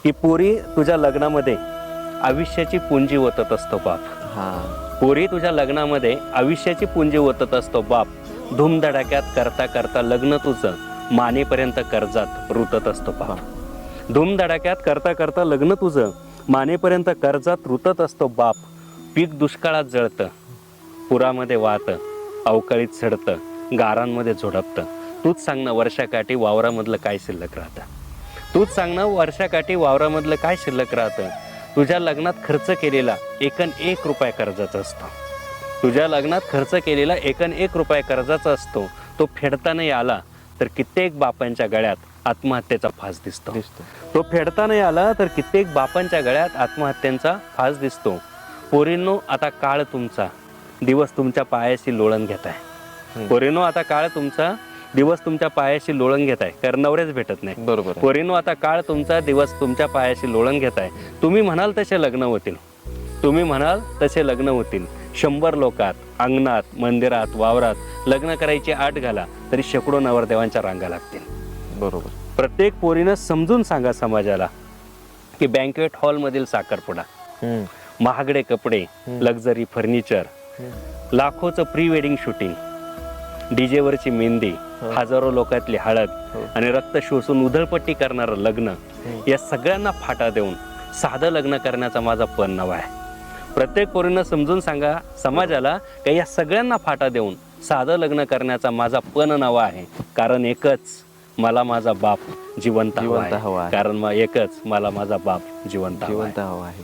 की पोरी तुझ्या लग्नामध्ये आयुष्याची पुंजी ओतत असतो बाप. हा पोरी तुझ्या लग्नामध्ये आयुष्याची पुंजी ओतत असतो बाप. धूमधडाक्यात करता करता लग्न तुझं मानेपर्यंत कर्जात रुतत असतो बाप. धूमधडाक्यात करता करता लग्न तुझं मानेपर्यंत कर्जात रुतत असतो बाप. पीक दुष्काळात जळतं, पुरामध्ये वाहतं, अवकाळीत सडतं, गारांमध्ये झोडपतं. तूच सांग ना वर्षाकाठी वावरामधलं काय शिल्लक राहतं. तूच सांग ना वर्षाकाठी वावरामधलं काय शिल्लक राहतं. तुझ्या लग्नात खर्च केलेला एकन 1 रुपया कर्जाचा असतो. तुझ्या लग्नात खर्च केलेला एकन 1 रुपया कर्जाचा असतो. तो फेडता नाही आला तर कित्येक बापांच्या गळ्यात आत्महत्येचा फास दिसतो. तो फेडता नाही आला तर कित्येक बापांच्या गळ्यात आत्महत्यांचा फास दिसतो. पोरींनो आता काळ तुमचा, दिवस तुमच्या पायाशी लोळण घेत आहे. पोरींनो आता काळ तुमचा, दिवस तुमच्या पायाशी लोळण घेत आहे, कारण नवरेच भेटत नाही. बरोबर. पोरींनो आता काळ तुमचा, दिवस तुमच्या पायाशी लोळण घेत आहे. तुम्ही म्हणाल तसे लग्न होतील, तुम्ही म्हणाल तसे लग्न होतील. 100 लोकात, अंगणात, मंदिरात, वावरात लग्न करायची आट घाला तरी शेकडो नवरदेवांच्या रांगा लागतील. बरोबर. प्रत्येक पोरीनं समजून सांगा समाजाला की बँक्वेट हॉलमधील साखरपुडा, महागडे कपडे, लक्झरी फर्निचर, लाखोचं प्री वेडिंग शूटिंग, डीजेवरची मेहंदी, हजारो लोकातली हळद आणि रक्त शोषून उधळपट्टी करणारं लग्न, या सगळ्यांना फाटा देऊन साधं लग्न करण्याचा माझा पण नवा आहे. प्रत्येक पोरीनं समजून सांगा समाजाला की या सगळ्यांना फाटा देऊन साधं लग्न करण्याचा माझा पण नवा आहे. कारण एकच, मला माझा बाप जिवंत हवा आहे. कारण एकच, मला माझा बाप जिवंत हवा आहे.